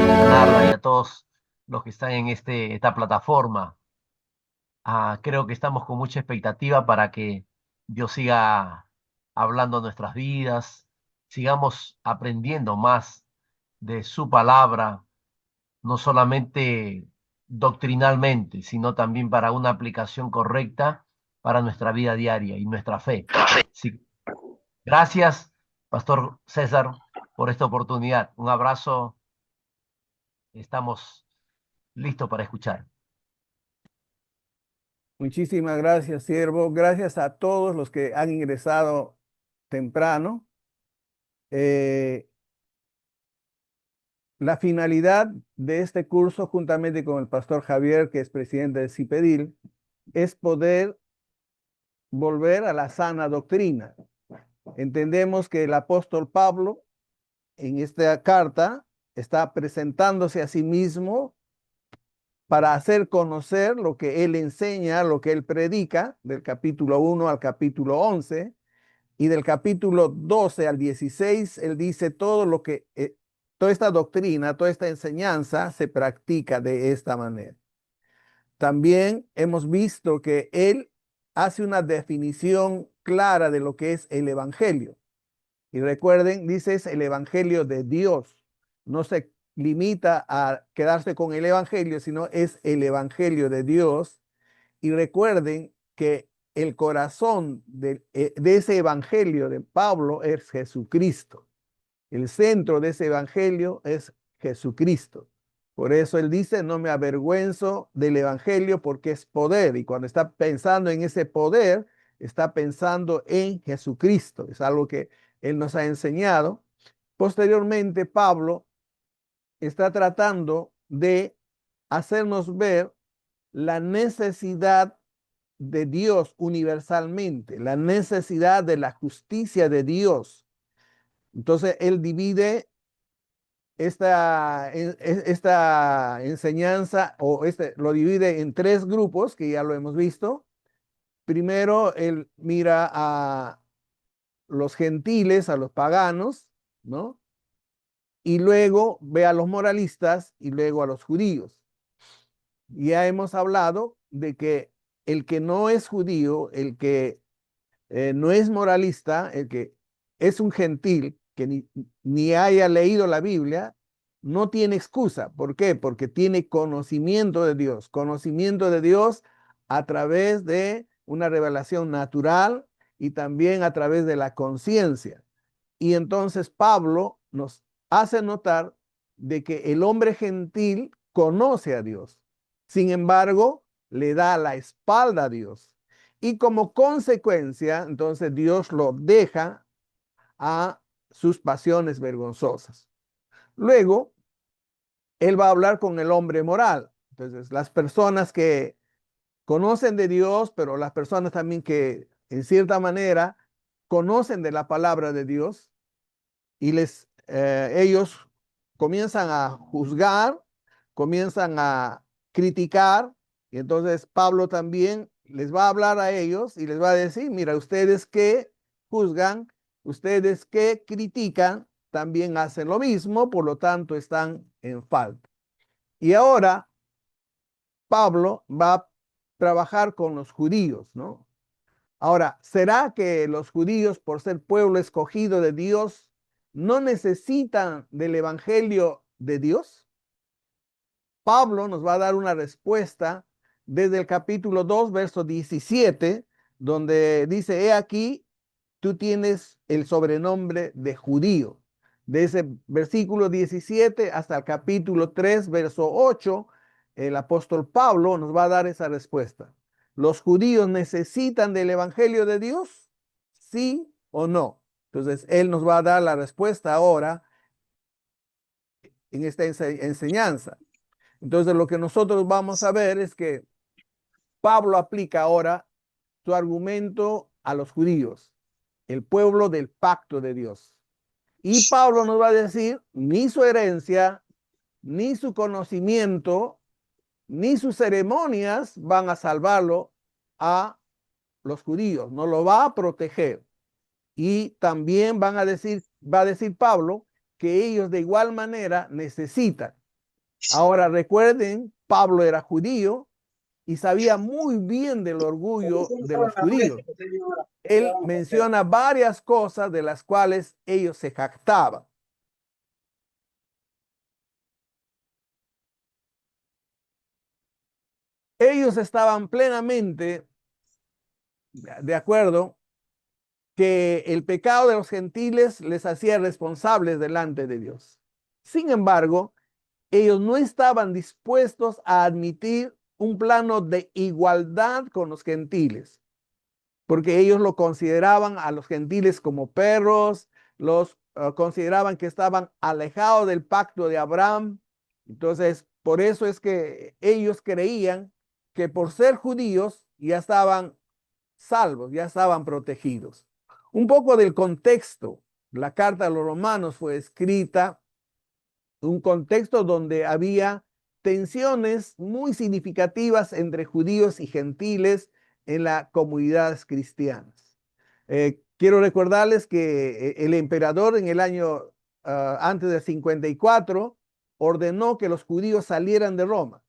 Bernarda y a todos los que están en esta plataforma. Creo que estamos con mucha expectativa para que Dios siga hablando nuestras vidas, sigamos aprendiendo más de su palabra, no solamente doctrinalmente, sino también para una aplicación correcta para nuestra vida diaria y nuestra fe. Sí. Gracias, Pastor César, por esta oportunidad. Un abrazo. Estamos listos para escuchar. Muchísimas gracias, siervo. Gracias a todos los que han ingresado temprano. Eh, la finalidad de este curso, juntamente con el pastor Javier, que es presidente de CIPEDIL, es poder volver a la sana doctrina. Entendemos que el apóstol Pablo en esta carta está presentándose a sí mismo para hacer conocer lo que él enseña, lo que él predica, del capítulo 1 al capítulo 11, y del capítulo 12 al 16, él dice todo lo que, toda esta doctrina, toda esta enseñanza se practica de esta manera. También hemos visto que él hace una definición clara de lo que es el evangelio. Y recuerden, dice es el evangelio de Dios. No se limita a quedarse con el evangelio, sino es el evangelio de Dios. Y recuerden que el corazón de ese evangelio de Pablo es Jesucristo. El centro de ese evangelio es Jesucristo. Por eso él dice, no me avergüenzo del evangelio porque es poder. Y cuando está pensando en ese poder, está pensando en Jesucristo. Es algo que él nos ha enseñado. Posteriormente, Pablo está tratando de hacernos ver la necesidad de Dios universalmente, la necesidad de la justicia de Dios. Entonces, él divide esta enseñanza lo divide en tres grupos que ya lo hemos visto. Primero, él mira a los gentiles, a los paganos, ¿no? Y luego ve a los moralistas y luego a los judíos. Ya hemos hablado de que el que no es judío, el que no es moralista, el que es un gentil, que ni haya leído la Biblia, no tiene excusa. ¿Por qué? Porque tiene conocimiento de Dios a través de una revelación natural y también a través de la conciencia. Y entonces Pablo nos hace notar de que el hombre gentil conoce a Dios. Sin embargo, le da la espalda a Dios. Y como consecuencia, entonces Dios lo deja a sus pasiones vergonzosas. Luego, él va a hablar con el hombre moral. Entonces, las personas que conocen de Dios, pero las personas también que en cierta manera conocen de la palabra de Dios y ellos comienzan a juzgar, comienzan a criticar, y entonces Pablo también les va a hablar a ellos y les va a decir, mira, ustedes que juzgan, ustedes que critican, también hacen lo mismo, por lo tanto están en falta. Y ahora Pablo va a trabajar con los judíos, ¿no? Ahora, ¿será que los judíos, por ser pueblo escogido de Dios, no necesitan del evangelio de Dios? Pablo nos va a dar una respuesta desde el capítulo 2, verso 17, donde dice, he aquí, tú tienes el sobrenombre de judío. De ese versículo 17 hasta el capítulo 3, verso 8, el apóstol Pablo nos va a dar esa respuesta. ¿Los judíos necesitan del evangelio de Dios? ¿Sí o no? Entonces, él nos va a dar la respuesta ahora en esta enseñanza. Entonces, lo que nosotros vamos a ver es que Pablo aplica ahora su argumento a los judíos, el pueblo del pacto de Dios. Y Pablo nos va a decir, ni su herencia, ni su conocimiento ni sus ceremonias van a salvarlo a los judíos, no lo va a proteger. Y también va a decir Pablo que ellos de igual manera necesitan. Ahora recuerden, Pablo era judío y sabía muy bien del orgullo de los judíos. Él menciona varias cosas de las cuales ellos se jactaban. Ellos estaban plenamente de acuerdo que el pecado de los gentiles les hacía responsables delante de Dios. Sin embargo, ellos no estaban dispuestos a admitir un plano de igualdad con los gentiles, porque ellos lo consideraban a los gentiles como perros, los consideraban que estaban alejados del pacto de Abraham. Entonces, por eso es que ellos creían que por ser judíos ya estaban salvos, ya estaban protegidos. Un poco del contexto. La carta a los romanos fue escrita en un contexto donde había tensiones muy significativas entre judíos y gentiles en las comunidades cristianas. Quiero recordarles que el emperador en el año antes del 54 ordenó que los judíos salieran de Roma.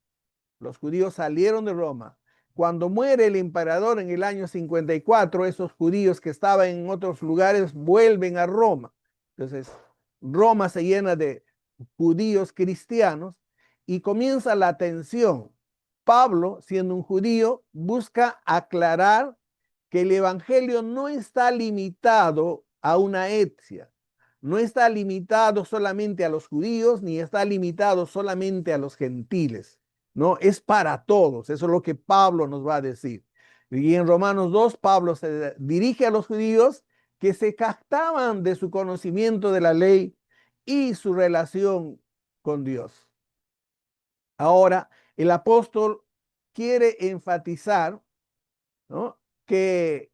Los judíos salieron de Roma. Cuando muere el emperador en el año 54, esos judíos que estaban en otros lugares vuelven a Roma. Entonces, Roma se llena de judíos cristianos y comienza la tensión. Pablo, siendo un judío, busca aclarar que el evangelio no está limitado a una etnia, no está limitado solamente a los judíos, ni está limitado solamente a los gentiles. No, es para todos. Eso es lo que Pablo nos va a decir. Y en Romanos 2, Pablo se dirige a los judíos que se captaban de su conocimiento de la ley y su relación con Dios. Ahora, el apóstol quiere enfatizar, ¿no?, que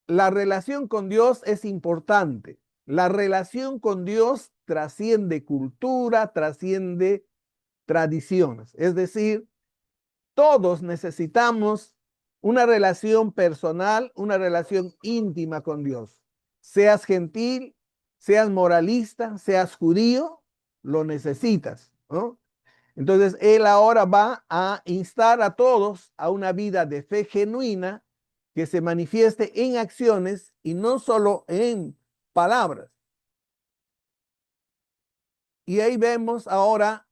la relación con Dios es importante. La relación con Dios trasciende cultura, trasciende tradiciones. Es decir, todos necesitamos una relación personal, una relación íntima con Dios. Seas gentil, seas moralista, seas judío, lo necesitas, ¿no? Entonces, él ahora va a instar a todos a una vida de fe genuina que se manifieste en acciones y no solo en palabras. Y ahí vemos ahora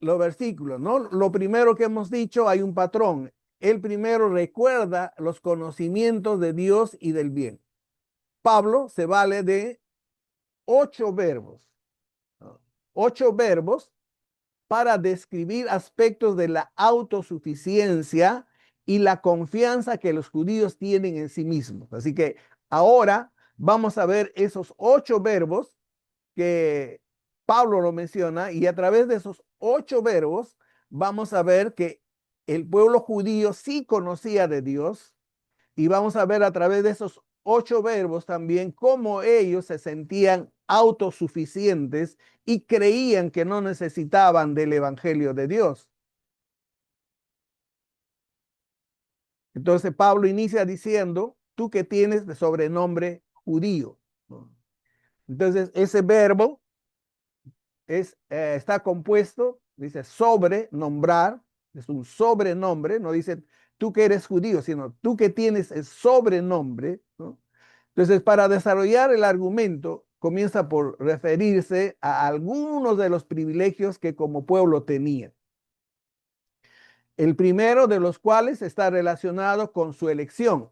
los versículos, ¿no? Lo primero que hemos dicho, hay un patrón. El primero recuerda los conocimientos de Dios y del bien. Pablo se vale de 8 verbos, ¿no? 8 verbos para describir aspectos de la autosuficiencia y la confianza que los judíos tienen en sí mismos. Así que ahora vamos a ver esos 8 verbos que Pablo lo menciona, y a través de esos 8 verbos vamos a ver que el pueblo judío sí conocía de Dios, y vamos a ver a través de esos 8 verbos también cómo ellos se sentían autosuficientes y creían que no necesitaban del evangelio de Dios. Entonces Pablo inicia diciendo, tú que tienes de sobrenombre judío, ¿no? Entonces ese verbo está compuesto, dice sobre nombrar, es un sobrenombre, no dice tú que eres judío, sino tú que tienes el sobrenombre, ¿no? Entonces, para desarrollar el argumento, comienza por referirse a algunos de los privilegios que como pueblo tenía. El primero de los cuales está relacionado con su elección.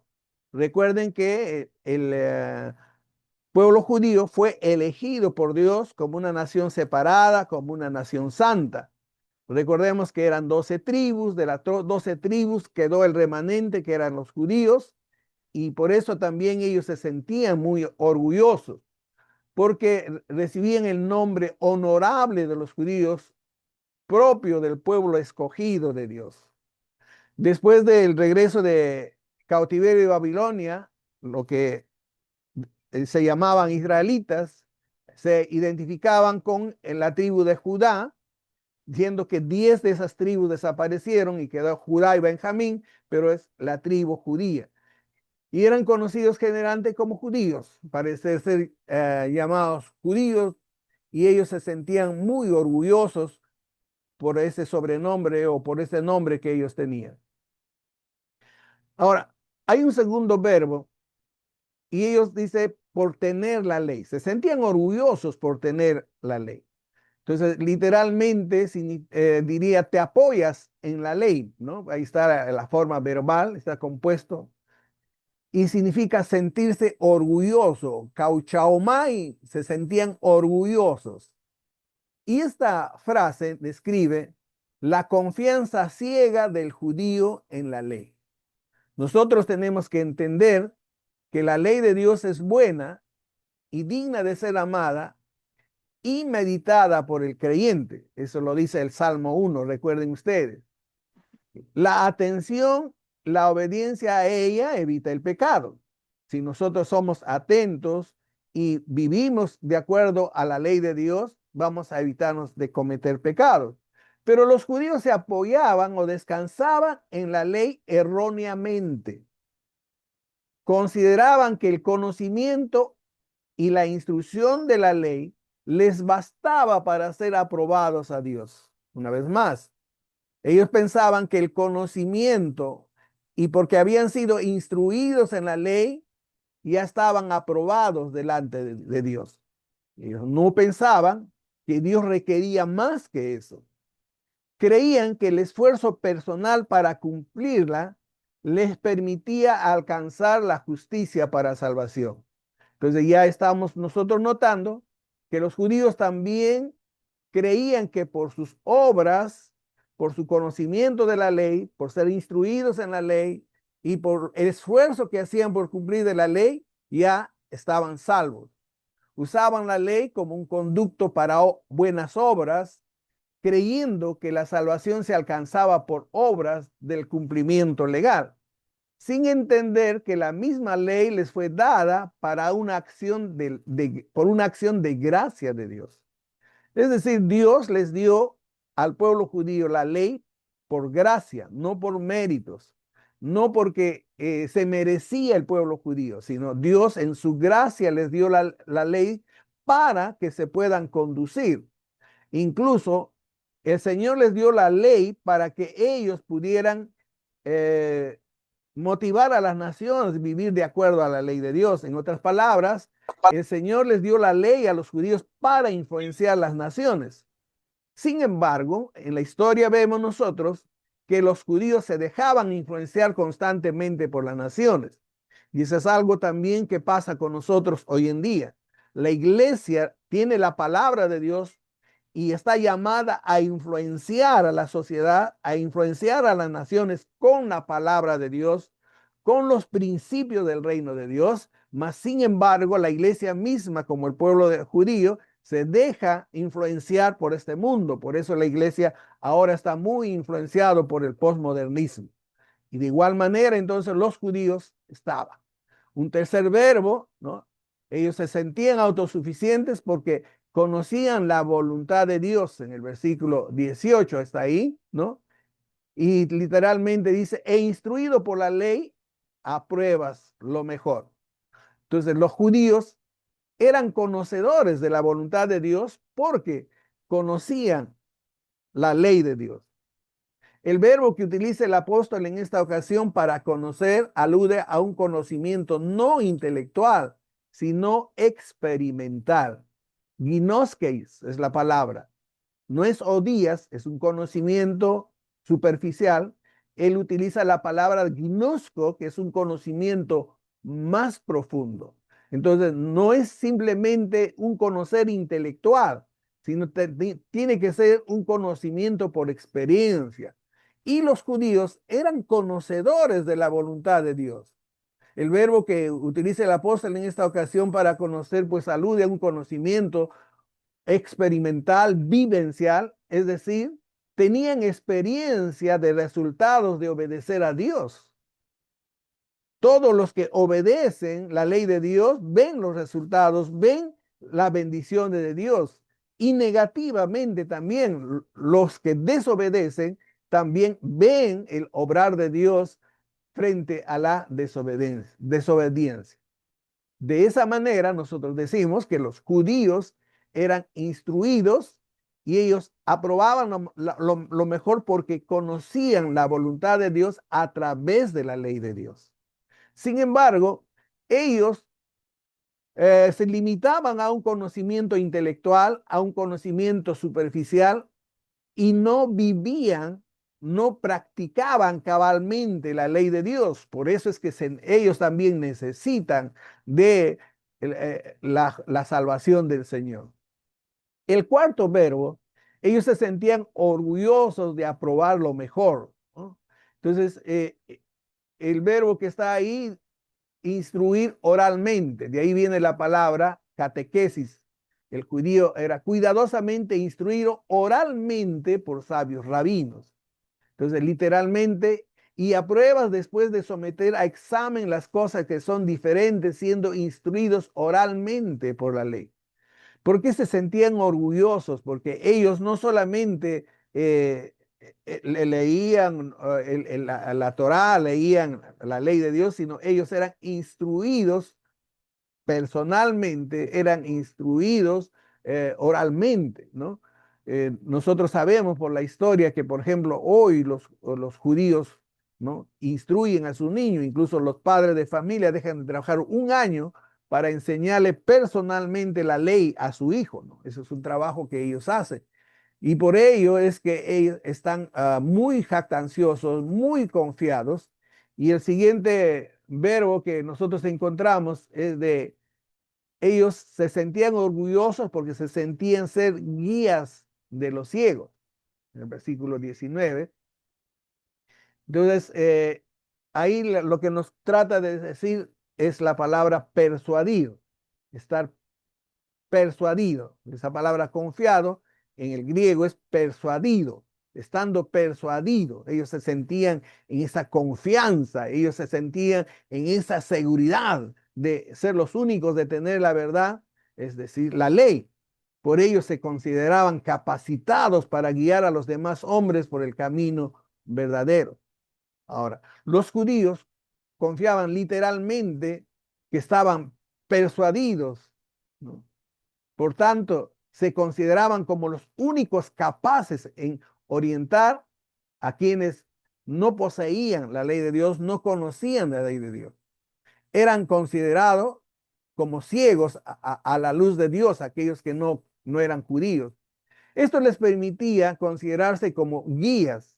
Recuerden que el pueblo judío fue elegido por Dios como una nación separada, como una nación santa. Recordemos que eran 12 tribus, de las 12 tribus quedó el remanente que eran los judíos, y por eso también ellos se sentían muy orgullosos, porque recibían el nombre honorable de los judíos, propio del pueblo escogido de Dios. Después del regreso de cautiverio de Babilonia, lo que se llamaban israelitas, se identificaban con la tribu de Judá, diciendo que 10 de esas tribus desaparecieron y quedó Judá y Benjamín, pero es la tribu judía. Y eran conocidos generalmente como judíos, parece ser llamados judíos, y ellos se sentían muy orgullosos por ese sobrenombre o por ese nombre que ellos tenían. Ahora, hay un segundo verbo y ellos dicen por tener la ley. Se sentían orgullosos por tener la ley. Entonces, literalmente diría, te apoyas en la ley, ¿no? Ahí está la forma verbal, está compuesto. Y significa sentirse orgulloso. Cauchaomai, se sentían orgullosos. Y esta frase describe la confianza ciega del judío en la ley. Nosotros tenemos que entender que la ley de Dios es buena y digna de ser amada y meditada por el creyente. Eso lo dice el Salmo 1, recuerden ustedes. La atención, la obediencia a ella evita el pecado. Si nosotros somos atentos y vivimos de acuerdo a la ley de Dios, vamos a evitarnos de cometer pecados. Pero los judíos se apoyaban o descansaban en la ley erróneamente. Consideraban que el conocimiento y la instrucción de la ley les bastaba para ser aprobados a Dios. Una vez más, ellos pensaban que el conocimiento y porque habían sido instruidos en la ley, ya estaban aprobados delante de Dios. Ellos no pensaban que Dios requería más que eso. Creían que el esfuerzo personal para cumplirla les permitía alcanzar la justicia para salvación. Entonces ya estamos nosotros notando que los judíos también creían que por sus obras, por su conocimiento de la ley, por ser instruidos en la ley y por el esfuerzo que hacían por cumplir de la ley, ya estaban salvos. Usaban la ley como un conducto para buenas obras, creyendo que la salvación se alcanzaba por obras del cumplimiento legal, sin entender que la misma ley les fue dada para una acción por una acción de gracia de Dios. Es decir, Dios les dio al pueblo judío la ley por gracia, no por méritos, no porque se merecía el pueblo judío, sino Dios en su gracia les dio la ley para que se puedan conducir. Incluso el Señor les dio la ley para que ellos pudieran eh, motivar a las naciones a vivir de acuerdo a la ley de Dios. En otras palabras, el Señor les dio la ley a los judíos para influenciar las naciones. Sin embargo, en la historia vemos nosotros que los judíos se dejaban influenciar constantemente por las naciones. Y eso es algo también que pasa con nosotros hoy en día. La iglesia tiene la palabra de Dios y está llamada a influenciar a la sociedad, a influenciar a las naciones con la palabra de Dios, con los principios del reino de Dios, mas sin embargo la iglesia misma, como el pueblo judío, se deja influenciar por este mundo. Por eso la iglesia ahora está muy influenciado por el posmodernismo. Y de igual manera entonces los judíos estaban. Un tercer verbo, ¿no? Ellos se sentían autosuficientes porque conocían la voluntad de Dios. En el versículo 18 está ahí, ¿no? Y literalmente dice, e instruido por la ley, apruebas lo mejor. Entonces los judíos eran conocedores de la voluntad de Dios porque conocían la ley de Dios. El verbo que utiliza el apóstol en esta ocasión para conocer alude a un conocimiento no intelectual, sino experimental. Gnoskeis es la palabra. No es odías, es un conocimiento superficial. Él utiliza la palabra gnosko, que es un conocimiento más profundo. Entonces, no es simplemente un conocer intelectual, sino tiene que ser un conocimiento por experiencia. Y los judíos eran conocedores de la voluntad de Dios. El verbo que utiliza el apóstol en esta ocasión para conocer, pues alude a un conocimiento experimental, vivencial, es decir, tenían experiencia de resultados de obedecer a Dios. Todos los que obedecen la ley de Dios ven los resultados, ven la bendición de Dios. Y negativamente también los que desobedecen también ven el obrar de Dios frente a la desobediencia. De esa manera nosotros decimos que los judíos eran instruidos y ellos aprobaban lo mejor porque conocían la voluntad de Dios a través de la ley de Dios. Sin embargo, ellos se limitaban a un conocimiento intelectual, a un conocimiento superficial y no vivían, no practicaban cabalmente la ley de Dios. Por eso es que ellos también necesitan de la salvación del Señor. El cuarto verbo, ellos se sentían orgullosos de aprobar lo mejor, ¿no? Entonces, el verbo que está ahí, instruir oralmente, de ahí viene la palabra catequesis. El judío era cuidadosamente instruido oralmente por sabios rabinos. Entonces, literalmente, y apruebas después de someter a examen las cosas que son diferentes, siendo instruidos oralmente por la ley. ¿Por qué se sentían orgullosos? Porque ellos no solamente leían la Torá, leían la ley de Dios, sino ellos eran instruidos personalmente, eran instruidos oralmente, ¿no? Nosotros sabemos por la historia que, por ejemplo, hoy los judíos, ¿no?, instruyen a sus niños, incluso los padres de familia dejan de trabajar un año para enseñarle personalmente la ley a su hijo, ¿no? Eso es un trabajo que ellos hacen. Y por ello es que ellos están muy jactanciosos, muy confiados. Y el siguiente verbo que nosotros encontramos es de ellos se sentían orgullosos porque se sentían ser guías de los ciegos, en el versículo 19. Entonces, ahí lo que nos trata de decir es la palabra persuadido, estar persuadido. Esa palabra confiado en el griego es persuadido, estando persuadido. Ellos se sentían en esa confianza, ellos se sentían en esa seguridad de ser los únicos de tener la verdad, es decir, la ley. Por ello se consideraban capacitados para guiar a los demás hombres por el camino verdadero. Ahora, los judíos confiaban literalmente que estaban persuadidos, ¿no? Por tanto, se consideraban como los únicos capaces en orientar a quienes no poseían la ley de Dios, no conocían la ley de Dios. Eran considerados como ciegos a la luz de Dios, aquellos que no eran judíos. Esto les permitía considerarse como guías.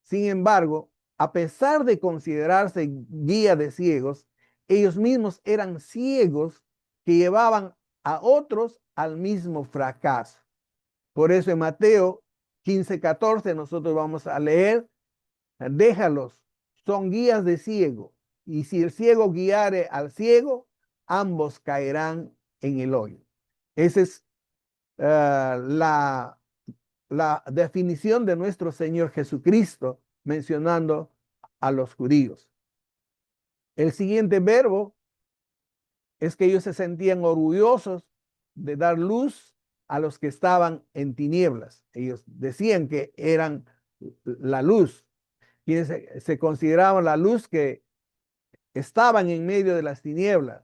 Sin embargo, a pesar de considerarse guía de ciegos, ellos mismos eran ciegos que llevaban a otros al mismo fracaso. Por eso en Mateo 15:14 nosotros vamos a leer, déjalos, son guías de ciego, y si el ciego guiare al ciego, ambos caerán en el hoyo. Esa es la definición de nuestro Señor Jesucristo mencionando a los judíos. El siguiente verbo es que ellos se sentían orgullosos de dar luz a los que estaban en tinieblas. Ellos decían que eran la luz, quienes se consideraban la luz que estaban en medio de las tinieblas.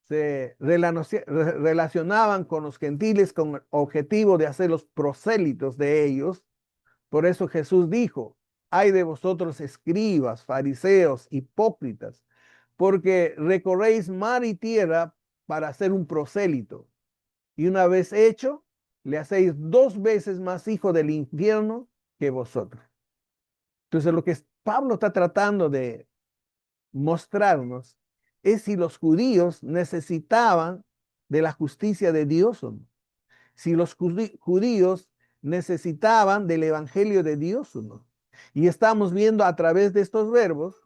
Se relacionaban con los gentiles con el objetivo de hacerlos prosélitos de ellos. Por eso Jesús dijo, ay de vosotros escribas, fariseos, hipócritas, porque recorréis mar y tierra para hacer un prosélito. Y una vez hecho, le hacéis 2 veces más hijo del infierno que vosotros. Entonces lo que Pablo está tratando de mostrarnos es si los judíos necesitaban de la justicia de Dios o no. Si los judíos necesitaban del evangelio de Dios o no. Y estamos viendo a través de estos verbos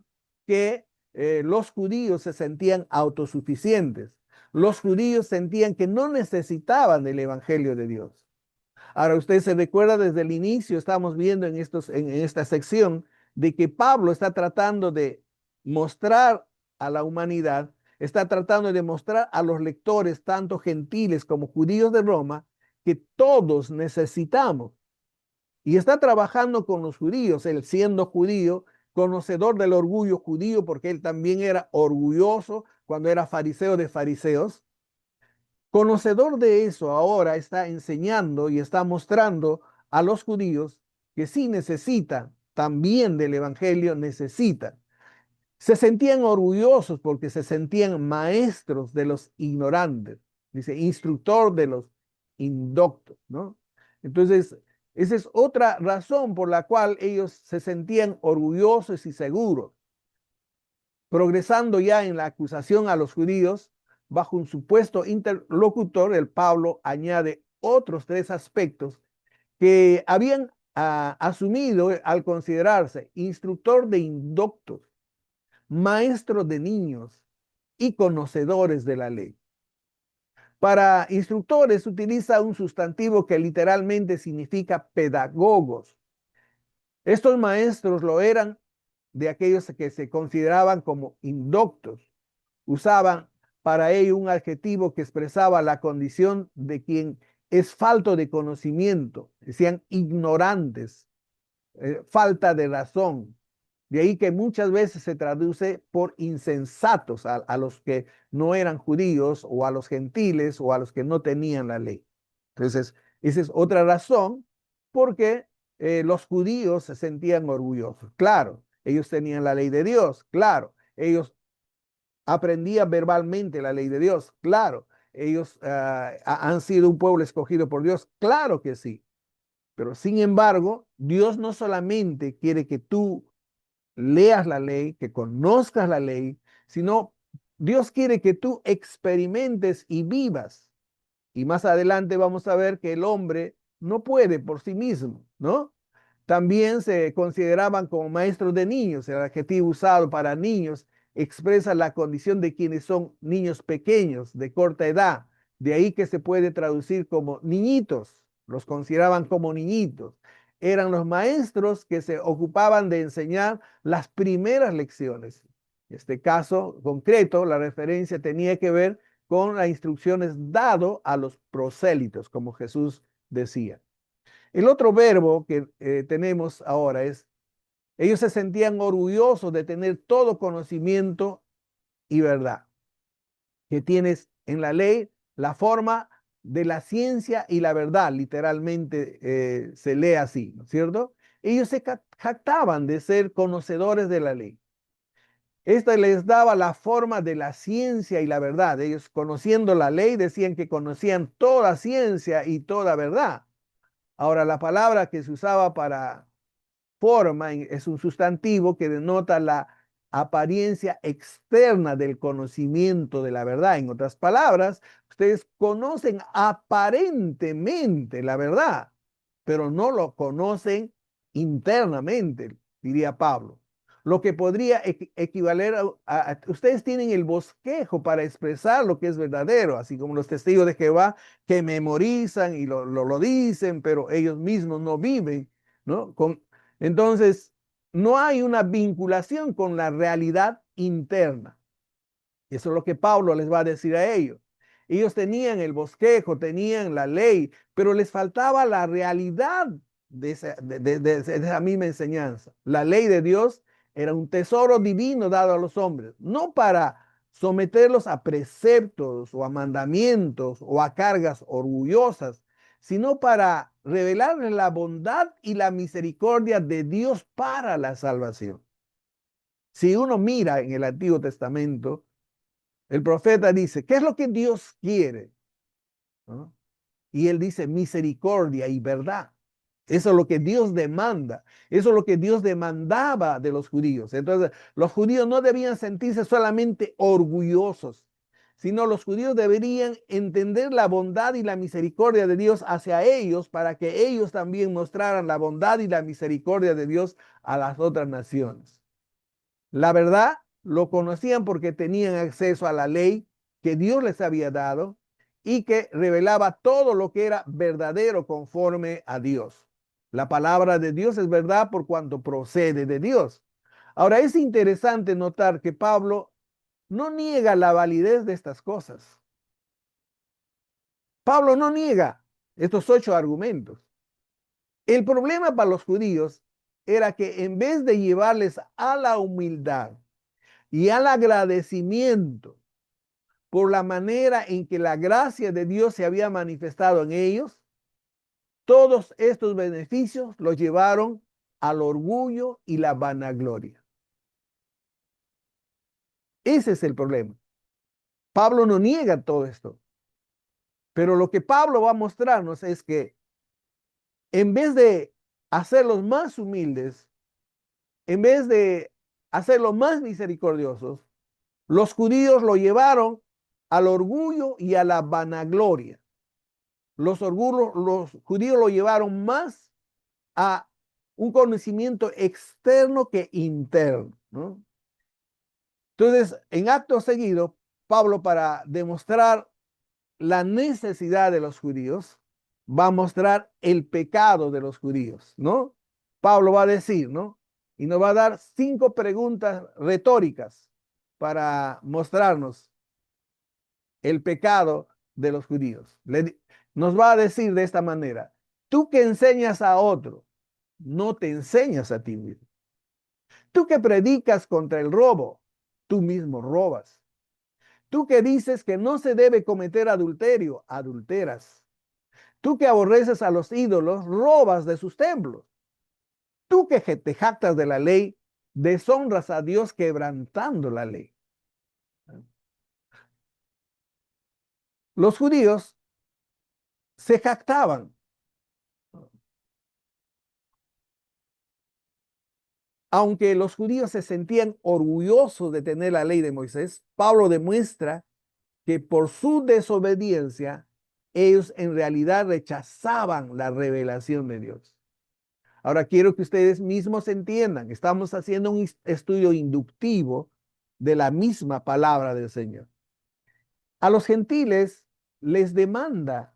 que los judíos se sentían autosuficientes. Los judíos sentían que no necesitaban del evangelio de Dios. Ahora, usted se recuerda desde el inicio, estamos viendo en esta sección, de que Pablo está tratando de mostrar a la humanidad, está tratando de mostrar a los lectores, tanto gentiles como judíos de Roma, que todos necesitamos. Y está trabajando con los judíos, él siendo judío, conocedor del orgullo judío, porque él también era orgulloso cuando era fariseo de fariseos. Conocedor de eso, ahora está enseñando y está mostrando a los judíos que sí necesitan también del evangelio, necesitan. Se sentían orgullosos porque se sentían maestros de los ignorantes, dice, instructor de los indoctos, ¿no? Entonces, esa es otra razón por la cual ellos se sentían orgullosos y seguros. Progresando ya en la acusación a los judíos, bajo un supuesto interlocutor, el Pablo añade otros tres aspectos que habían asumido al considerarse instructor de indoctos, maestros de niños y conocedores de la ley. Para instructores utiliza un sustantivo que literalmente significa pedagogos. Estos maestros lo eran de aquellos que se consideraban como indoctos. Usaban para ello un adjetivo que expresaba la condición de quien es falto de conocimiento. Decían ignorantes, falta de razón. De ahí que muchas veces se traduce por insensatos a los que no eran judíos o a los gentiles o a los que no tenían la ley. Entonces, esa es otra razón porque los judíos se sentían orgullosos. Claro, ellos tenían la ley de Dios, claro, ellos aprendían verbalmente la ley de Dios, claro, ellos han sido un pueblo escogido por Dios, claro que sí. Pero sin embargo, Dios no solamente quiere que tú leas la ley, que conozcas la ley, sino Dios quiere que tú experimentes y vivas. Y más adelante vamos a ver que el hombre no puede por sí mismo, ¿no? También se consideraban como maestros de niños. El adjetivo usado para niños expresa la condición de quienes son niños pequeños, de corta edad. De ahí que se puede traducir como niñitos. Los consideraban como niñitos. Eran los maestros que se ocupaban de enseñar las primeras lecciones. En este caso concreto, la referencia tenía que ver con las instrucciones dado a los prosélitos, como Jesús decía. El otro verbo que tenemos ahora es, ellos se sentían orgullosos de tener todo conocimiento y verdad, que tienes en la ley la forma de la ciencia y la verdad, literalmente se lee así, ¿no es cierto? Ellos se jactaban de ser conocedores de la ley. Esta les daba la forma de la ciencia y la verdad. Ellos conociendo la ley decían que conocían toda ciencia y toda verdad. Ahora, la palabra que se usaba para forma es un sustantivo que denota la apariencia externa del conocimiento de la verdad. En otras palabras, ustedes conocen aparentemente la verdad, pero no lo conocen internamente, diría Pablo. Lo que podría equivaler ustedes tienen el bosquejo para expresar lo que es verdadero, así como los testigos de Jehová que memorizan y lo dicen, pero ellos mismos no viven, ¿no? Entonces, no hay una vinculación con la realidad interna. Eso es lo que Pablo les va a decir a ellos. Ellos tenían el bosquejo, tenían la ley, pero les faltaba la realidad de esa misma enseñanza. La ley de Dios era un tesoro divino dado a los hombres, no para someterlos a preceptos o a mandamientos o a cargas orgullosas, sino para revelarles la bondad y la misericordia de Dios para la salvación. Si uno mira en el Antiguo Testamento, el profeta dice, ¿qué es lo que Dios quiere? ¿No? Y él dice misericordia y verdad. Eso es lo que Dios demanda. Eso es lo que Dios demandaba de los judíos. Entonces, los judíos no debían sentirse solamente orgullosos, sino los judíos deberían entender la bondad y la misericordia de Dios hacia ellos para que ellos también mostraran la bondad y la misericordia de Dios a las otras naciones. La verdad lo conocían porque tenían acceso a la ley que Dios les había dado y que revelaba todo lo que era verdadero conforme a Dios. La palabra de Dios es verdad por cuanto procede de Dios. Ahora es interesante notar que Pablo no niega la validez de estas cosas. Pablo no niega. estos 8 argumentos. El problema para los judíos era que en vez de llevarles a la humildad y al agradecimiento por la manera en que la gracia de Dios se había manifestado en ellos, todos estos beneficios los llevaron al orgullo y la vanagloria. Ese es el problema. Pablo no niega todo esto, pero lo que Pablo va a mostrarnos es que en vez de hacerlos más humildes, en vez de hacerlos más misericordiosos, los judíos lo llevaron al orgullo y a la vanagloria. Los judíos lo llevaron más a un conocimiento externo que interno, ¿no? Entonces, en acto seguido, Pablo, para demostrar la necesidad de los judíos, va a mostrar el pecado de los judíos, ¿no? Pablo va a decir, ¿no? Y nos va a dar 5 preguntas retóricas para mostrarnos el pecado de los judíos. Nos va a decir de esta manera: tú que enseñas a otro, no te enseñas a ti mismo. Tú que predicas contra el robo, tú mismo robas. Tú que dices que no se debe cometer adulterio, adulteras. Tú que aborreces a los ídolos, robas de sus templos. Tú que te jactas de la ley, deshonras a Dios quebrantando la ley. Los judíos se jactaban. Aunque los judíos se sentían orgullosos de tener la ley de Moisés, Pablo demuestra que por su desobediencia ellos en realidad rechazaban la revelación de Dios. Ahora quiero que ustedes mismos entiendan, estamos haciendo un estudio inductivo de la misma palabra del Señor. A los gentiles les demanda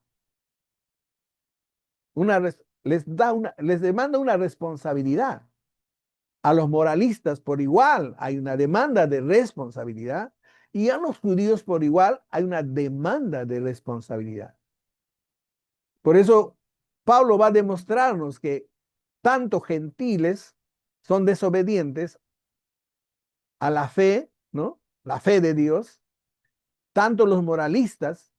les demanda una responsabilidad. A los moralistas por igual hay una demanda de responsabilidad, y a los judíos por igual hay una demanda de responsabilidad. Por eso Pablo va a demostrarnos que tanto gentiles son desobedientes a la fe, ¿no? La fe de Dios, tanto los moralistas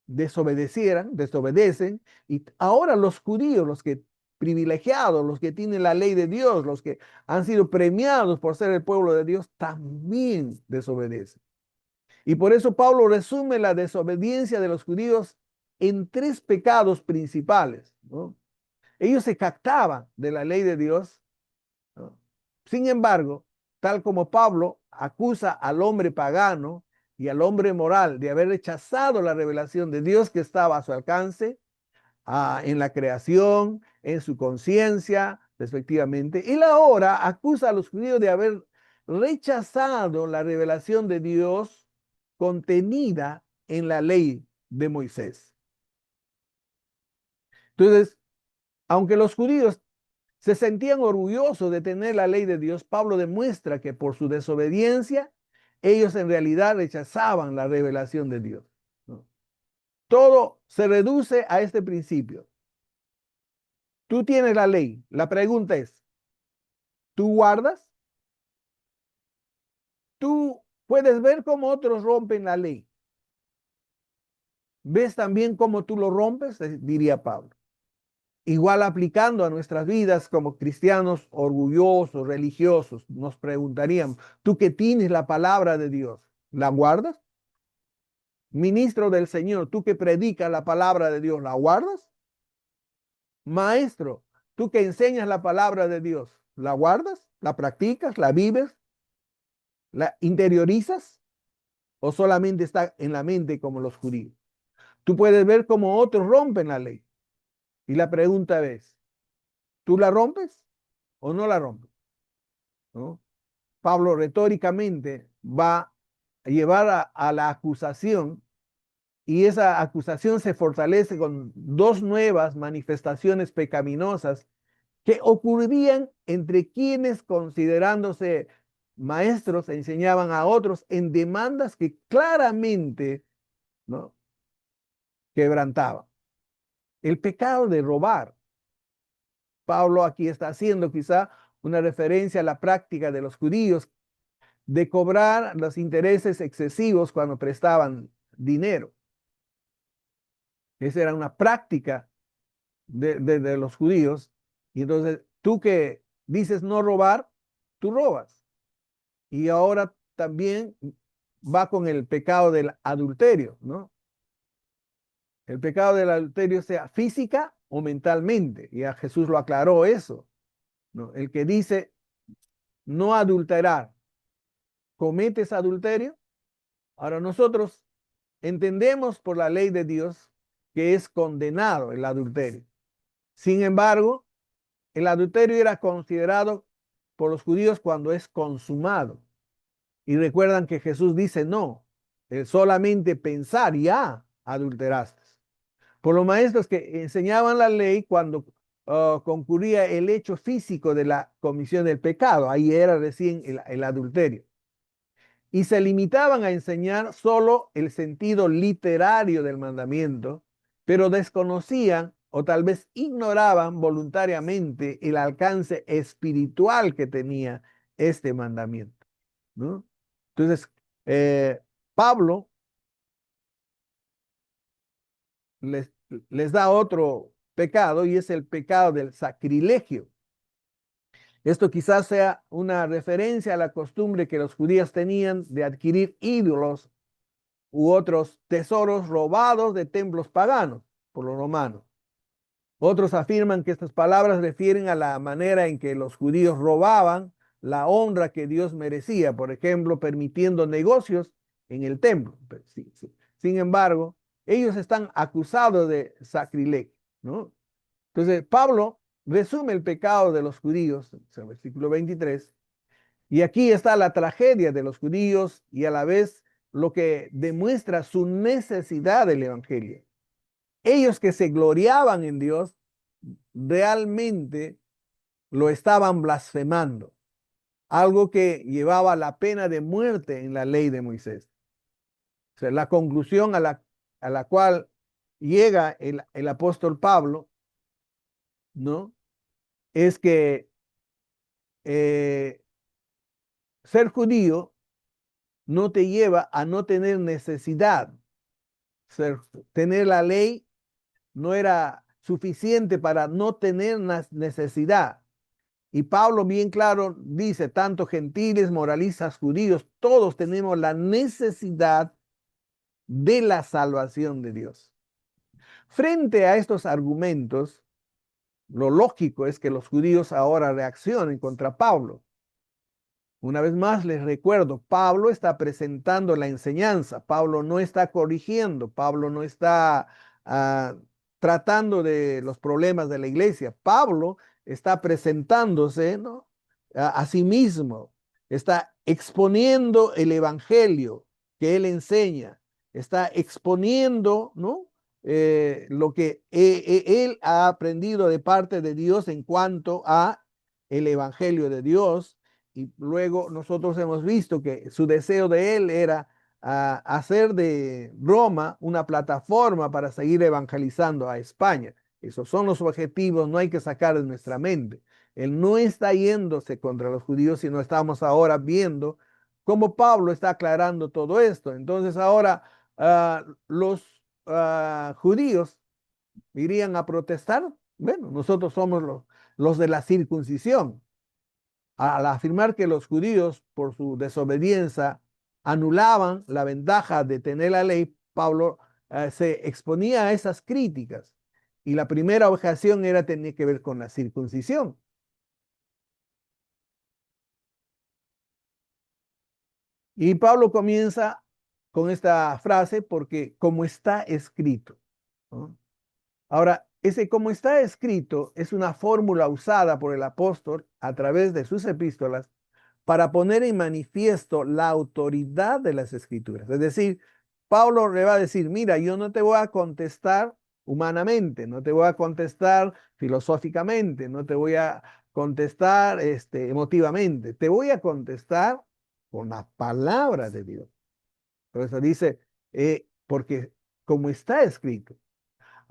desobedecen, y ahora los judíos, los que privilegiados, los que tienen la ley de Dios, los que han sido premiados por ser el pueblo de Dios, también desobedecen. Y por eso Pablo resume la desobediencia de los judíos en 3 pecados principales, ¿no? Ellos se jactaban de la ley de Dios, ¿no? Sin embargo, tal como Pablo acusa al hombre pagano y al hombre moral de haber rechazado la revelación de Dios que estaba a su alcance, en la creación, en su conciencia, respectivamente, él ahora acusa a los judíos de haber rechazado la revelación de Dios contenida en la ley de Moisés. Entonces, aunque los judíos se sentían orgullosos de tener la ley de Dios, Pablo demuestra que por su desobediencia, ellos en realidad rechazaban la revelación de Dios, ¿no? Todo se reduce a este principio. Tú tienes la ley. La pregunta es, ¿tú guardas? Tú puedes ver cómo otros rompen la ley. ¿Ves también cómo tú lo rompes? Diría Pablo. Igual aplicando a nuestras vidas como cristianos orgullosos, religiosos, nos preguntaríamos: tú que tienes la palabra de Dios, ¿la guardas? Ministro del Señor, tú que predicas la palabra de Dios, ¿la guardas? Maestro, tú que enseñas la palabra de Dios, ¿la guardas? ¿La practicas? ¿La vives? ¿La interiorizas? ¿O solamente está en la mente como los judíos? Tú puedes ver cómo otros rompen la ley. Y la pregunta es, ¿tú la rompes o no la rompes? ¿No? Pablo retóricamente va a llevar a la acusación, y esa acusación se fortalece con 2 nuevas manifestaciones pecaminosas que ocurrían entre quienes, considerándose maestros, enseñaban a otros en demandas que claramente, ¿no?, quebrantaban. el pecado de robar. Pablo aquí está haciendo quizá una referencia a la práctica de los judíos de cobrar los intereses excesivos cuando prestaban dinero. Esa era una práctica de los judíos. Y entonces tú que dices no robar, tú robas. Y ahora también va con el pecado del adulterio, ¿no? El pecado del adulterio sea física o mentalmente. Y a Jesús lo aclaró eso, ¿no? El que dice no adulterar, cometes adulterio. Ahora nosotros entendemos por la ley de Dios que es condenado el adulterio. Sin embargo, el adulterio era considerado por los judíos cuando es consumado. Y recuerdan que Jesús dice, no, solamente pensar ya adulteraste. Por los maestros que enseñaban la ley cuando concurría el hecho físico de la comisión del pecado, ahí era recién el adulterio. Y se limitaban a enseñar solo el sentido literario del mandamiento, pero desconocían o tal vez ignoraban voluntariamente el alcance espiritual que tenía este mandamiento, ¿no? Entonces, Pablo les, les da otro pecado y es el pecado del sacrilegio. Esto quizás sea una referencia a la costumbre que los judíos tenían de adquirir ídolos u otros tesoros robados de templos paganos por los romanos. Otros afirman que estas palabras refieren a la manera en que los judíos robaban la honra que Dios merecía, por ejemplo, permitiendo negocios en el templo. Sin embargo, ellos están acusados de sacrilegio, ¿no? Entonces, Pablo resume el pecado de los judíos, en el versículo 23, y aquí está la tragedia de los judíos y a la vez lo que demuestra su necesidad del Evangelio. Ellos que se gloriaban en Dios, realmente lo estaban blasfemando, algo que llevaba la pena de muerte en la ley de Moisés. O sea, la conclusión a la cual llega el apóstol Pablo, ¿no? Es que eh, ser judío no te lleva a no tener necesidad. Tener la ley no era suficiente para no tener necesidad. Y Pablo bien claro dice, tanto gentiles, moralistas, judíos, todos tenemos la necesidad de la salvación de Dios. Frente a estos argumentos, lo lógico es que los judíos ahora reaccionen contra Pablo. Una vez más les recuerdo, Pablo está presentando la enseñanza, Pablo no está corrigiendo, Pablo no está uh, tratando de los problemas de la iglesia, Pablo está presentándose, ¿no? A sí mismo, está exponiendo el evangelio que él enseña, está exponiendo, ¿no? Lo que él ha aprendido de parte de Dios en cuanto a el evangelio de Dios. Y luego nosotros hemos visto que su deseo de él era hacer de Roma una plataforma para seguir evangelizando a España. Esos son los objetivos, no hay que sacar de nuestra mente. Él no está yéndose contra los judíos, sino estamos ahora viendo cómo Pablo está aclarando todo esto. Entonces ahora los judíos irían a protestar. Bueno, nosotros somos los de la circuncisión. Al afirmar que los judíos, por su desobediencia, anulaban la ventaja de tener la ley, Pablo se exponía a esas críticas. Y la primera objeción era tenía que ver con la circuncisión. Y Pablo comienza con esta frase porque como está escrito, ¿no? Ahora, ese como está escrito es una fórmula usada por el apóstol a través de sus epístolas para poner en manifiesto la autoridad de las escrituras. Es decir, Pablo le va a decir, mira, yo no te voy a contestar humanamente, no te voy a contestar filosóficamente, no te voy a contestar emotivamente, te voy a contestar con la palabra de Dios. Por eso dice, porque como está escrito.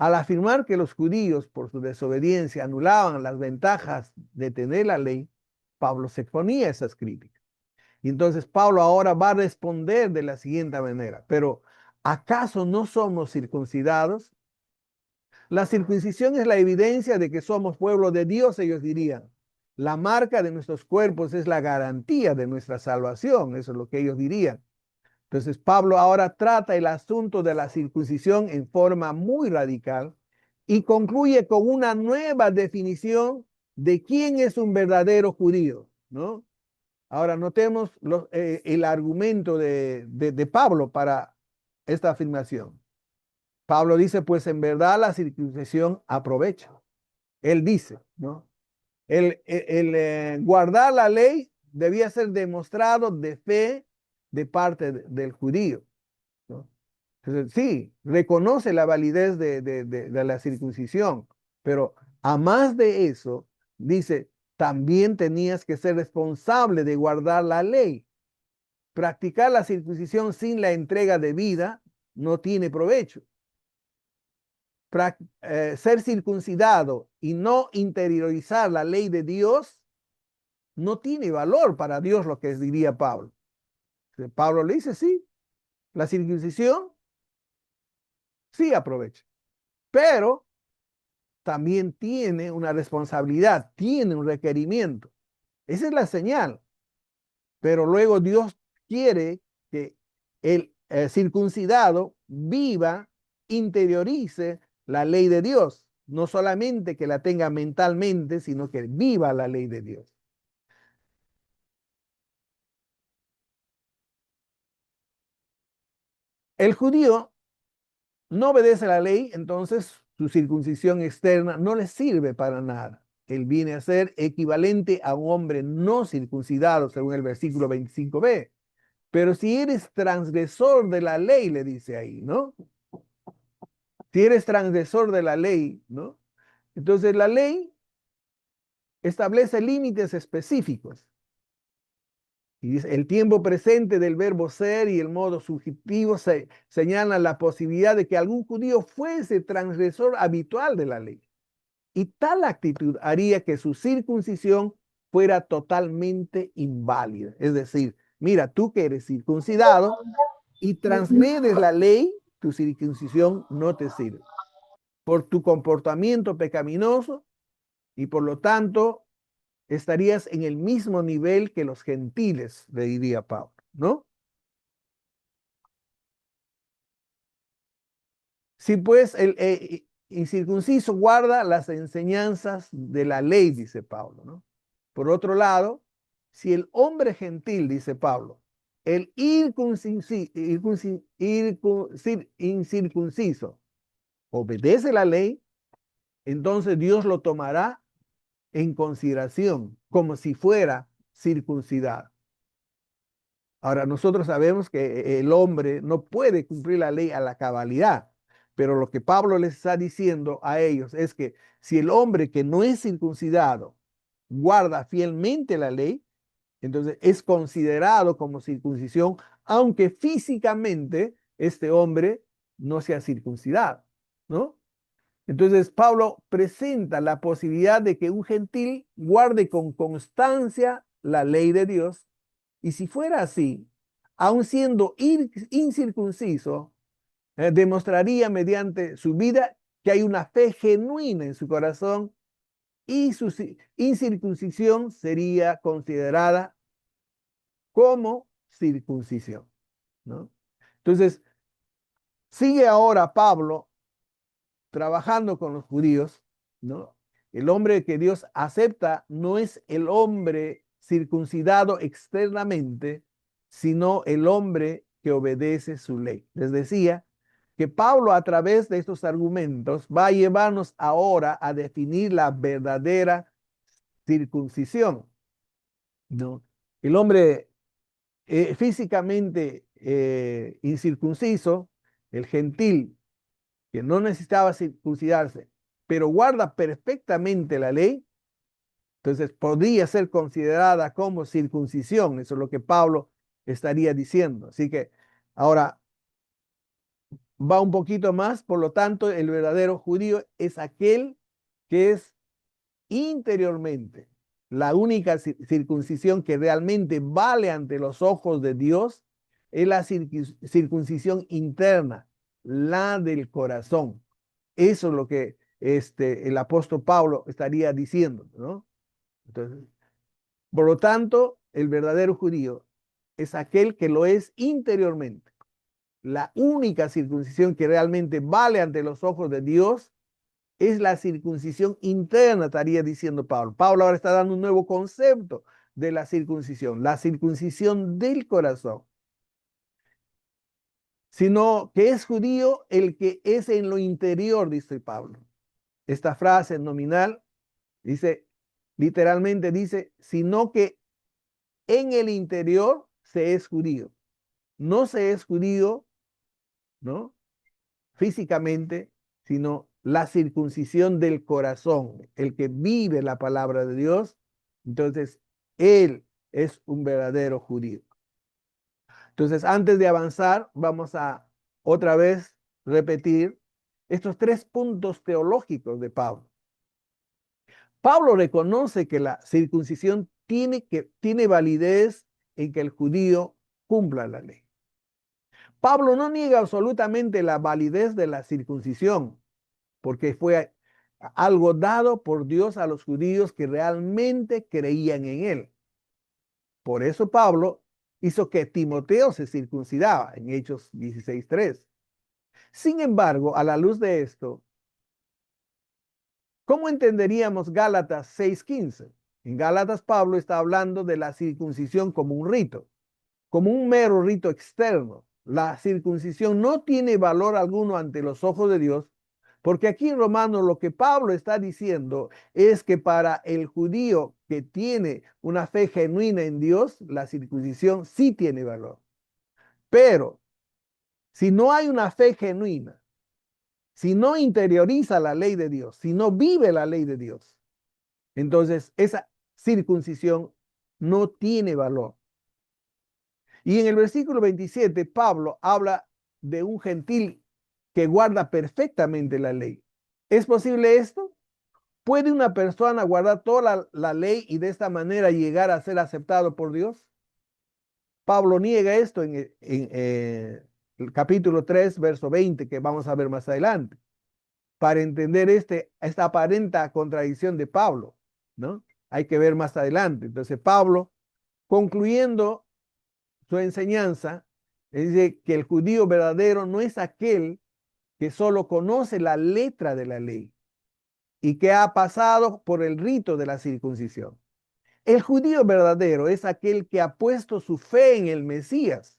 Al afirmar que los judíos por su desobediencia anulaban las ventajas de tener la ley, Pablo se exponía a esas críticas. Y entonces Pablo ahora va a responder de la siguiente manera, pero ¿acaso no somos circuncidados? La circuncisión es la evidencia de que somos pueblo de Dios, ellos dirían. La marca de nuestros cuerpos es la garantía de nuestra salvación, eso es lo que ellos dirían. Entonces Pablo ahora trata el asunto de la circuncisión en forma muy radical y concluye con una nueva definición de quién es un verdadero judío, ¿no? Ahora notemos el argumento de Pablo para esta afirmación. Pablo dice, pues en verdad la circuncisión aprovecha. Él dice, ¿no? Guardar la ley debía ser demostrado de fe de parte del judío, ¿no? Entonces, sí, reconoce la validez de la circuncisión, pero a más de eso, dice, también tenías que ser responsable de guardar la ley. Practicar la circuncisión sin la entrega de vida no tiene provecho. Ser circuncidado y no interiorizar la ley de Dios no tiene valor para Dios, lo que diría Pablo. Pablo le dice, sí, la circuncisión sí aprovecha, pero también tiene una responsabilidad, tiene un requerimiento. Esa es la señal. Pero luego Dios quiere que el circuncidado viva, interiorice la ley de Dios. No solamente que la tenga mentalmente, sino que viva la ley de Dios. El judío no obedece la ley, entonces su circuncisión externa no le sirve para nada. Él viene a ser equivalente a un hombre no circuncidado, según el versículo 25b. Pero si eres transgresor de la ley, le dice ahí, ¿no? Si eres transgresor de la ley, ¿no? Entonces la ley establece límites específicos. Y dice, el tiempo presente del verbo ser y el modo subjetivo señalan la posibilidad de que algún judío fuese transgresor habitual de la ley. Y tal actitud haría que su circuncisión fuera totalmente inválida. Es decir, mira, tú que eres circuncidado y transgredes la ley, tu circuncisión no te sirve. Por tu comportamiento pecaminoso y por lo tanto estarías en el mismo nivel que los gentiles, le diría Pablo, ¿no? Si pues el incircunciso guarda las enseñanzas de la ley, dice Pablo, ¿no? Por otro lado, si el hombre gentil, dice Pablo, el incircunciso obedece la ley, entonces Dios lo tomará en consideración como si fuera circuncidado. Ahora, nosotros sabemos que el hombre no puede cumplir la ley a la cabalidad, pero lo que Pablo les está diciendo a ellos es que si el hombre que no es circuncidado guarda fielmente la ley, entonces es considerado como circuncisión, aunque físicamente este hombre no sea circuncidado, ¿no? Entonces Pablo presenta la posibilidad de que un gentil guarde con constancia la ley de Dios, y si fuera así, aun siendo incircunciso, demostraría mediante su vida que hay una fe genuina en su corazón y su incircuncisión sería considerada como circuncisión, ¿no? Entonces, sigue ahora Pablo trabajando con los judíos, ¿no? El hombre que Dios acepta no es el hombre circuncidado externamente, sino el hombre que obedece su ley. Les decía que Pablo a través de estos argumentos va a llevarnos ahora a definir la verdadera circuncisión, ¿no? El hombre físicamente incircunciso, el gentil, que no necesitaba circuncidarse, pero guarda perfectamente la ley, entonces podría ser considerada como circuncisión. Eso es lo que Pablo estaría diciendo. Así que ahora va un poquito más, por lo tanto, el verdadero judío es aquel que es interiormente. La única circuncisión que realmente vale ante los ojos de Dios es la circuncisión interna, la del corazón. Eso es lo que el apóstol Pablo estaría diciendo, ¿no? Entonces, por lo tanto, el verdadero judío es aquel que lo es interiormente. La única circuncisión que realmente vale ante los ojos de Dios es la circuncisión interna, estaría diciendo Pablo. Pablo ahora está dando un nuevo concepto de la circuncisión del corazón, sino que es judío el que es en lo interior, dice Pablo. Esta frase nominal dice, literalmente dice, sino que en el interior se es judío. No se es judío, ¿no? Físicamente, sino la circuncisión del corazón, el que vive la palabra de Dios. Entonces, él es un verdadero judío. Entonces, antes de avanzar, vamos a otra vez repetir estos 3 puntos teológicos de Pablo. Pablo reconoce que la circuncisión tiene validez en que el judío cumpla la ley. Pablo no niega absolutamente la validez de la circuncisión, porque fue algo dado por Dios a los judíos que realmente creían en él. Por eso Pablo hizo que Timoteo se circuncidaba en Hechos 16:3. Sin embargo, a la luz de esto, ¿cómo entenderíamos Gálatas 6:15? En Gálatas Pablo está hablando de la circuncisión como un rito, como un mero rito externo. La circuncisión no tiene valor alguno ante los ojos de Dios, porque aquí en Romanos lo que Pablo está diciendo es que para el judío que tiene una fe genuina en Dios, la circuncisión sí tiene valor. Pero si no hay una fe genuina, si no interioriza la ley de Dios, si no vive la ley de Dios, entonces esa circuncisión no tiene valor. Y en el versículo 27, Pablo habla de un gentil que guarda perfectamente la ley. ¿Es posible esto? ¿Puede una persona guardar toda la ley y de esta manera llegar a ser aceptado por Dios? Pablo niega esto en el capítulo 3, verso 20, que vamos a ver más adelante, para entender esta aparente contradicción de Pablo, ¿no? Hay que ver más adelante. Entonces, Pablo, concluyendo su enseñanza, dice que el judío verdadero no es aquel que solo conoce la letra de la ley y que ha pasado por el rito de la circuncisión. El judío verdadero es aquel que ha puesto su fe en el Mesías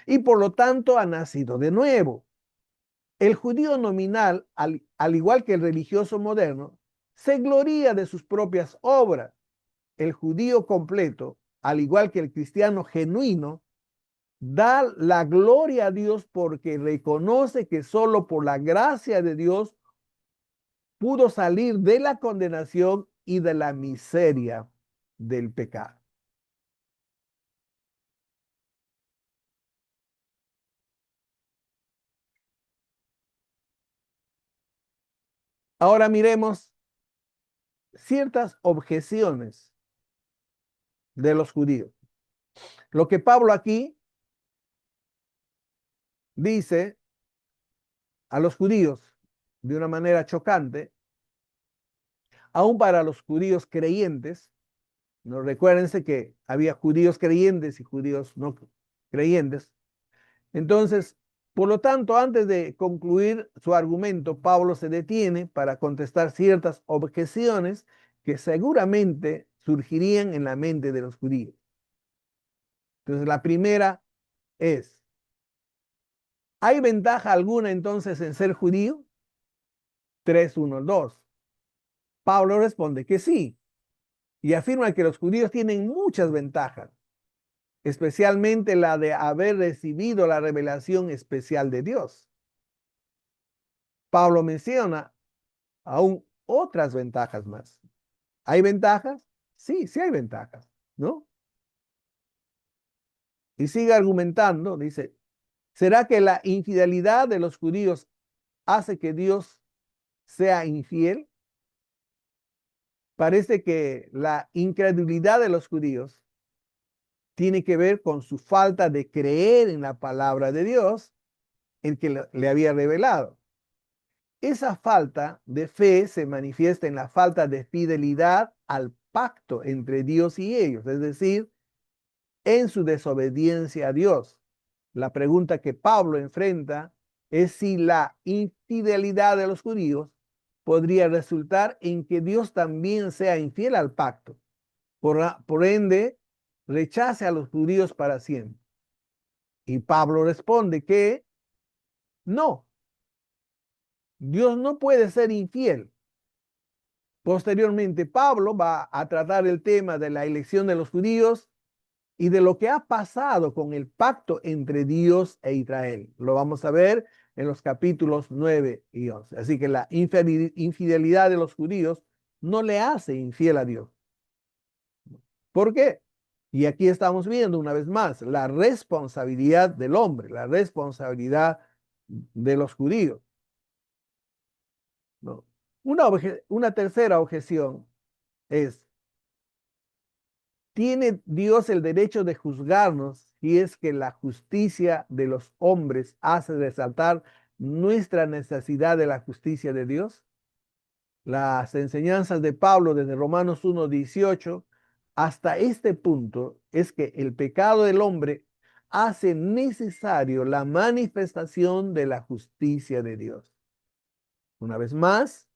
y por lo tanto ha nacido de nuevo. El judío nominal, al igual que el religioso moderno, se gloría de sus propias obras. El judío completo, al igual que el cristiano genuino, da la gloria a Dios porque reconoce que solo por la gracia de Dios pudo salir de la condenación y de la miseria del pecado. Ahora miremos ciertas objeciones de los judíos. Lo que Pablo aquí dice a los judíos de una manera chocante, aún para los judíos creyentes, no recuérdense que había judíos creyentes y judíos no creyentes. Entonces, por lo tanto, antes de concluir su argumento, Pablo se detiene para contestar ciertas objeciones que seguramente surgirían en la mente de los judíos. Entonces, la primera es, ¿hay ventaja alguna entonces en ser judío? 3:1-2. Pablo responde que sí, y afirma que los judíos tienen muchas ventajas, especialmente la de haber recibido la revelación especial de Dios. Pablo menciona aún otras ventajas más. ¿Hay ventajas? Sí, sí hay ventajas, ¿no? Y sigue argumentando, dice, ¿Será que la infidelidad de los judíos hace que Dios sea infiel? Parece que la incredulidad de los judíos tiene que ver con su falta de creer en la palabra de Dios, el que le había revelado. Esa falta de fe se manifiesta en la falta de fidelidad al pacto entre Dios y ellos, es decir, en su desobediencia a Dios. La pregunta que Pablo enfrenta es si la infidelidad de los judíos podría resultar en que Dios también sea infiel al pacto. Por ende, rechace a los judíos para siempre. Y Pablo responde que no, Dios no puede ser infiel. Posteriormente, Pablo va a tratar el tema de la elección de los judíos y de lo que ha pasado con el pacto entre Dios e Israel. Lo vamos a ver en los capítulos 9 y 11. Así que la infidelidad de los judíos no le hace infiel a Dios. ¿Por qué? Y aquí estamos viendo una vez más la responsabilidad del hombre, la responsabilidad de los judíos. ¿No? Una tercera objeción es, ¿tiene Dios el derecho de juzgarnos si es que la justicia de los hombres hace resaltar nuestra necesidad de la justicia de Dios? Las enseñanzas de Pablo desde Romanos 1:18 hasta este punto es que el pecado del hombre hace necesario la manifestación de la justicia de Dios. Una vez más,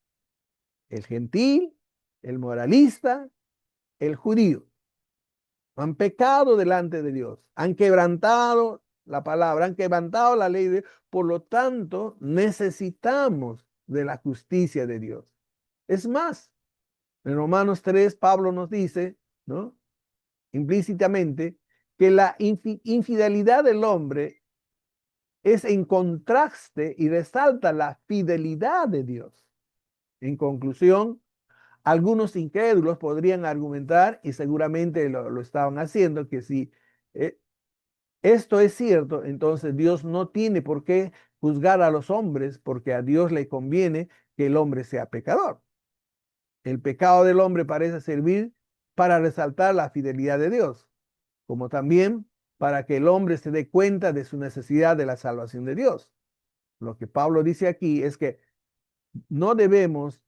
el gentil, el moralista, el judío han pecado delante de Dios, han quebrantado la palabra, han quebrantado la ley de Dios. Por lo tanto, necesitamos de la justicia de Dios. Es más, en Romanos 3, Pablo nos dice, ¿no? Implícitamente, que la infidelidad del hombre es en contraste y resalta la fidelidad de Dios. En conclusión, algunos incrédulos podrían argumentar, y seguramente lo estaban haciendo, que si eh, esto es cierto, entonces Dios no tiene por qué juzgar a los hombres, porque a Dios le conviene que el hombre sea pecador. El pecado del hombre parece servir para resaltar la fidelidad de Dios, como también para que el hombre se dé cuenta de su necesidad de la salvación de Dios. Lo que Pablo dice aquí es que no debemos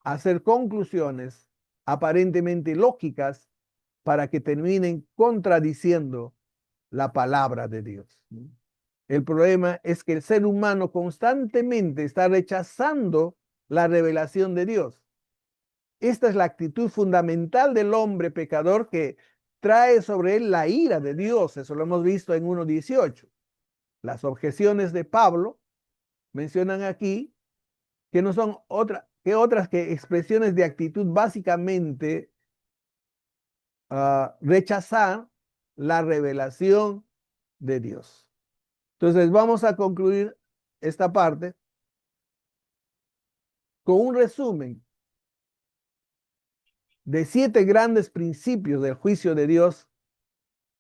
hacer conclusiones aparentemente lógicas para que terminen contradiciendo la palabra de Dios. El problema es que el ser humano constantemente está rechazando la revelación de Dios. Esta es la actitud fundamental del hombre pecador que trae sobre él la ira de Dios. Eso lo hemos visto en 1:18. Las objeciones de Pablo mencionan aquí que no son otras que expresiones de actitud básicamente rechazar la revelación de Dios. Entonces vamos a concluir esta parte con un resumen de 7 grandes principios del juicio de Dios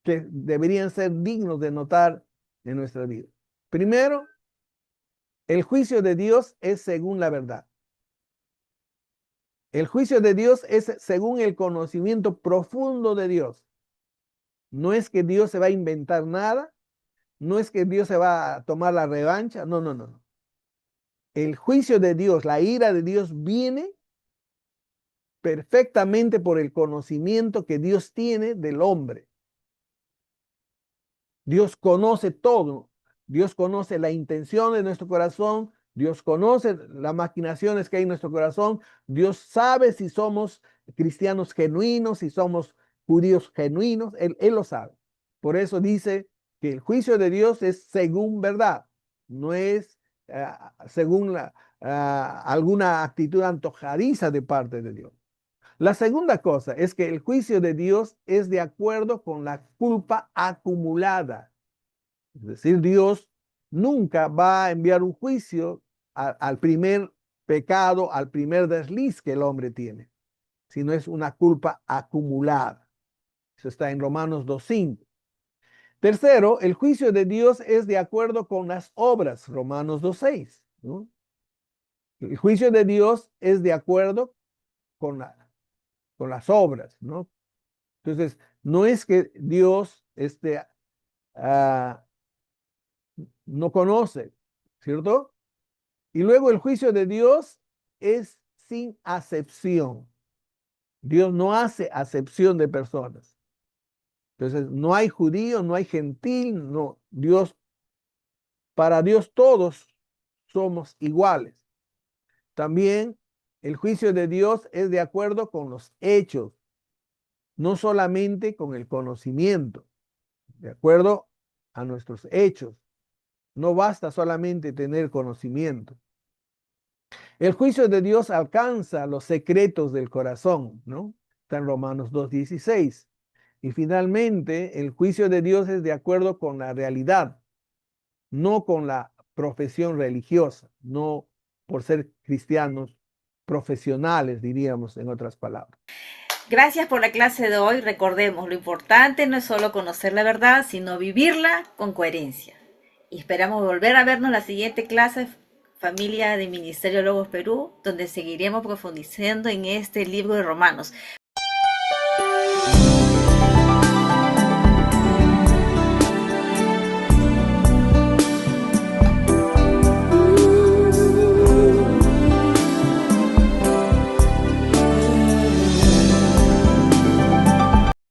que deberían ser dignos de notar en nuestra vida. Primero, el juicio de Dios es según la verdad. El juicio de Dios es según el conocimiento profundo de Dios. No es que Dios se va a inventar nada, no es que Dios se va a tomar la revancha, no, no, no. El juicio de Dios, la ira de Dios viene perfectamente por el conocimiento que Dios tiene del hombre. Dios conoce todo. Dios conoce la intención de nuestro corazón. Dios conoce las maquinaciones que hay en nuestro corazón. Dios sabe si somos cristianos genuinos, si somos judíos genuinos. Él lo sabe. Por eso dice que el juicio de Dios es según verdad. No es según alguna actitud antojadiza de parte de Dios. La segunda cosa es que el juicio de Dios es de acuerdo con la culpa acumulada. Es decir, Dios nunca va a enviar un juicio al primer pecado, al primer desliz que el hombre tiene, sino es una culpa acumulada. Eso está en Romanos 2:5. Tercero, el juicio de Dios es de acuerdo con las obras, Romanos 2:6, ¿no? El juicio de Dios es de acuerdo con, con las obras, ¿no? Entonces, no es que Dios ah, no conoce, ¿cierto? Y luego el juicio de Dios es sin acepción. Dios no hace acepción de personas. Entonces, no hay judío, no hay gentil, no. Para Dios todos somos iguales. También el juicio de Dios es de acuerdo con los hechos, no solamente con el conocimiento, de acuerdo a nuestros hechos. No basta solamente tener conocimiento. El juicio de Dios alcanza los secretos del corazón, ¿no? Está en Romanos 2:16. Y finalmente, el juicio de Dios es de acuerdo con la realidad, no con la profesión religiosa, no por ser cristianos profesionales, diríamos en otras palabras. Gracias por la clase de hoy. Recordemos, lo importante no es solo conocer la verdad, sino vivirla con coherencia. Y esperamos volver a vernos en la siguiente clase, familia de Ministerio Logos Perú, donde seguiremos profundizando en este libro de Romanos.